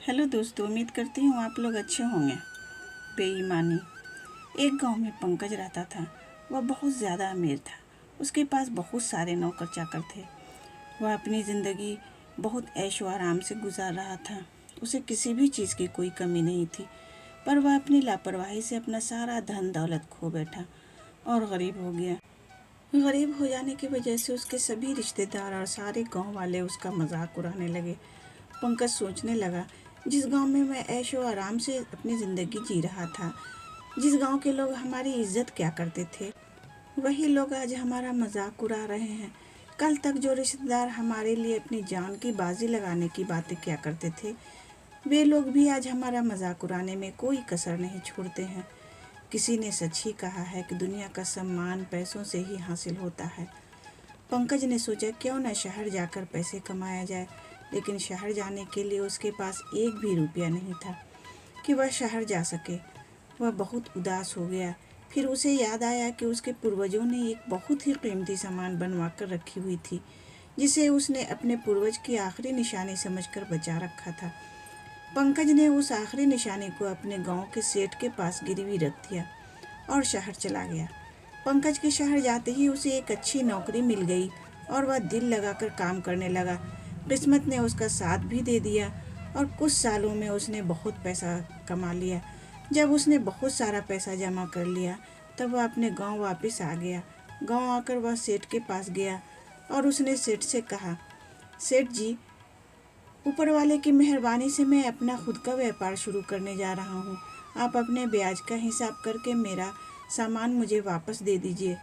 Hello दोस्तों, उम्मीद करती हूँ आप लोग अच्छे होंगे। बेईमानी। एक गांव में पंकज रहता था। वह बहुत ज़्यादा अमीर था। उसके पास बहुत सारे नौकर चाकर थे। वह अपनी ज़िंदगी बहुत ऐशो आराम से गुजार रहा था। उसे किसी भी चीज़ की कोई कमी नहीं थी, पर वह अपनी लापरवाही से अपना सारा धन दौलत खो बैठा और गरीब हो गया। गरीब हो जाने की वजह से उसके सभी रिश्तेदार और सारे गांव वाले उसका मजाक उड़ाने लगे। पंकज सोचने लगा, जिस गांव में मैं ऐशो आराम से अपनी ज़िंदगी जी रहा था, जिस गांव के लोग हमारी इज्जत क्या करते थे, वही लोग आज हमारा मजाक उड़ा रहे हैं। कल तक जो रिश्तेदार हमारे लिए अपनी जान की बाजी लगाने की बातें क्या करते थे, वे लोग भी आज हमारा मजाक उड़ाने में कोई कसर नहीं छोड़ते हैं। किसी ने सच ही कहा है कि दुनिया का सम्मान पैसों से ही हासिल होता है। पंकज ने सोचा, क्यों न शहर जाकर पैसे कमाया जाए, लेकिन शहर जाने के लिए उसके पास एक भी रुपया नहीं था कि वह शहर जा सके। वह बहुत उदास हो गया। फिर उसे याद आया कि उसके पूर्वजों ने एक बहुत ही कीमती सामान बनवा कर रखी हुई थी, जिसे उसने अपने पूर्वज की आखिरी निशानी समझकर बचा रखा था। पंकज ने उस आखिरी निशानी को अपने गांव के सेठ के पास गिरवी रख दिया और शहर चला गया। पंकज के शहर जाते ही उसे एक अच्छी नौकरी मिल गई और वह दिल लगाकर काम करने लगा। किस्मत ने उसका साथ भी दे दिया और कुछ सालों में उसने बहुत पैसा कमा लिया। जब उसने बहुत सारा पैसा जमा कर लिया, तब वह अपने गांव वापस आ गया। गांव आकर वह सेठ के पास गया और उसने सेठ से कहा, सेठ जी, ऊपर वाले की मेहरबानी से मैं अपना खुद का व्यापार शुरू करने जा रहा हूँ। आप अपने ब्याज का हिसाब करके मेरा सामान मुझे वापस दे दीजिए।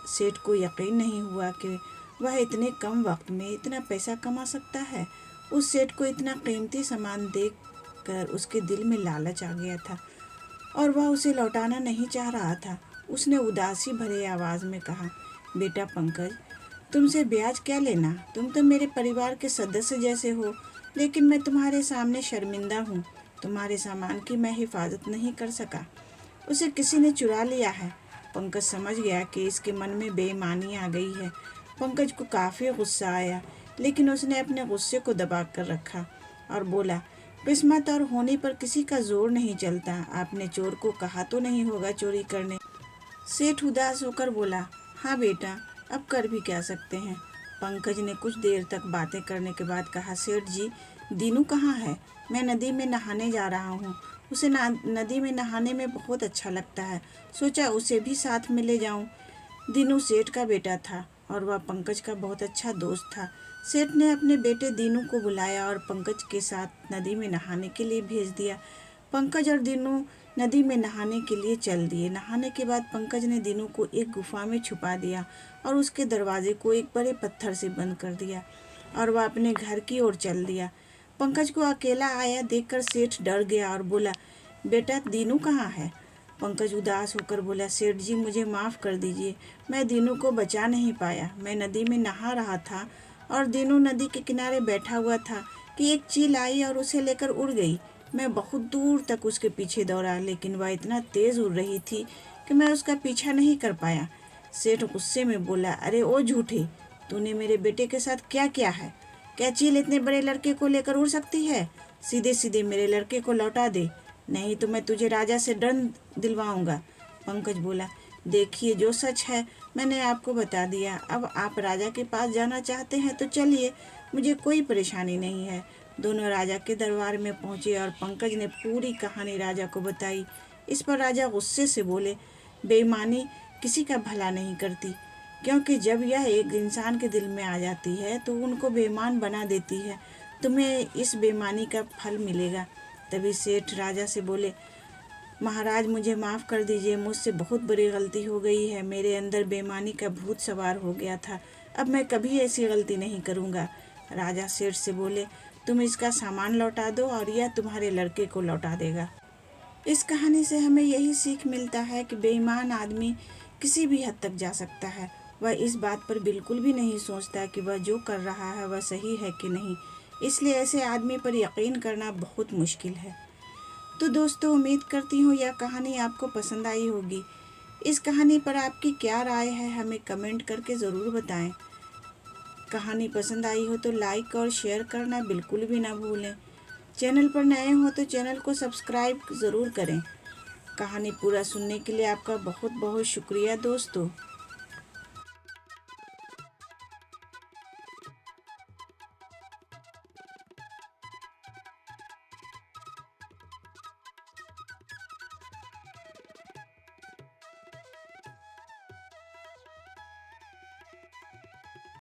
सेठ को यकीन नहीं हुआ कि वह इतने कम वक्त में इतना पैसा कमा सकता है। उस सेठ को इतना कीमती सामान देखकर उसके दिल में लालच आ गया था और वह उसे लौटाना नहीं चाह रहा था। उसने उदासी भरे आवाज़ में कहा, बेटा पंकज, तुमसे ब्याज क्या लेना, तुम तो मेरे परिवार के सदस्य जैसे हो, लेकिन मैं तुम्हारे सामने शर्मिंदा हूँ। तुम्हारे सामान की मैं हिफाजत नहीं कर सका, उसे किसी ने चुरा लिया है। पंकज समझ गया कि इसके मन में बेईमानी आ गई है। पंकज को काफ़ी गुस्सा आया, लेकिन उसने अपने गुस्से को दबा कर रखा और बोला, किस्मत और होने पर किसी का जोर नहीं चलता। आपने चोर को कहा तो नहीं होगा चोरी करने। सेठ उदास होकर बोला, हाँ बेटा, अब कर भी क्या सकते हैं। पंकज ने कुछ देर तक बातें करने के बाद कहा, सेठ जी, दीनू कहाँ है? मैं नदी में नहाने जा रहा हूँ। उसे नदी में नहाने में बहुत अच्छा लगता है। सोचा उसे भी साथ में ले जाऊँ। दीनू सेठ का बेटा था और वह पंकज का बहुत अच्छा दोस्त था। सेठ ने अपने बेटे दीनू को बुलाया और पंकज के साथ नदी में नहाने के लिए भेज दिया। पंकज और दीनू नदी में नहाने के लिए चल दिए। नहाने के बाद पंकज ने दीनू को एक गुफा में छुपा दिया और उसके दरवाजे को एक बड़े पत्थर से बंद कर दिया और वह अपने घर की ओर चल दिया। पंकज को अकेला आया देखकर सेठ डर गया और बोला, बेटा दीनू कहाँ है? पंकज उदास होकर बोला, सेठ जी, मुझे माफ़ कर दीजिए, मैं दीनू को बचा नहीं पाया। मैं नदी में नहा रहा था और दीनू नदी के किनारे बैठा हुआ था कि एक चील आई और उसे लेकर उड़ गई। मैं बहुत दूर तक उसके पीछे दौड़ा, लेकिन वह इतना तेज़ उड़ रही थी कि मैं उसका पीछा नहीं कर पाया। सेठ गुस्से में बोला, अरे ओ झूठे, तूने मेरे बेटे के साथ क्या किया है? क्या चील इतने बड़े लड़के को लेकर उड़ सकती है? सीधे सीधे मेरे लड़के को लौटा दे, नहीं तो मैं तुझे राजा से दंड दिलवाऊंगा। पंकज बोला, देखिए, जो सच है मैंने आपको बता दिया। अब आप राजा के पास जाना चाहते हैं तो चलिए, मुझे कोई परेशानी नहीं है। दोनों राजा के दरबार में पहुंचे और पंकज ने पूरी कहानी राजा को बताई। इस पर राजा गुस्से से बोले, बेईमानी किसी का भला नहीं करती, क्योंकि जब यह एक इंसान के दिल में आ जाती है तो उनको बेईमान बना देती है। तुम्हें इस बेईमानी का फल मिलेगा। तभी सेठ राजा से बोले, महाराज, मुझे माफ़ कर दीजिए, मुझसे बहुत बड़ी गलती हो गई है। मेरे अंदर बेईमानी का भूत सवार हो गया था। अब मैं कभी ऐसी गलती नहीं करूँगा। राजा सेठ से बोले, तुम इसका सामान लौटा दो और यह तुम्हारे लड़के को लौटा देगा। इस कहानी से हमें यही सीख मिलता है कि बेईमान आदमी किसी भी हद तक जा सकता है। वह इस बात पर बिल्कुल भी नहीं सोचता कि वह जो कर रहा है वह सही है कि नहीं। इसलिए ऐसे आदमी पर यकीन करना बहुत मुश्किल है। तो दोस्तों, उम्मीद करती हूँ यह कहानी आपको पसंद आई होगी। इस कहानी पर आपकी क्या राय है, हमें कमेंट करके ज़रूर बताएं। कहानी पसंद आई हो तो लाइक और शेयर करना बिल्कुल भी ना भूलें। चैनल पर नए हो तो चैनल को सब्सक्राइब ज़रूर करें। कहानी पूरा सुनने के लिए आपका बहुत बहुत शुक्रिया दोस्तों।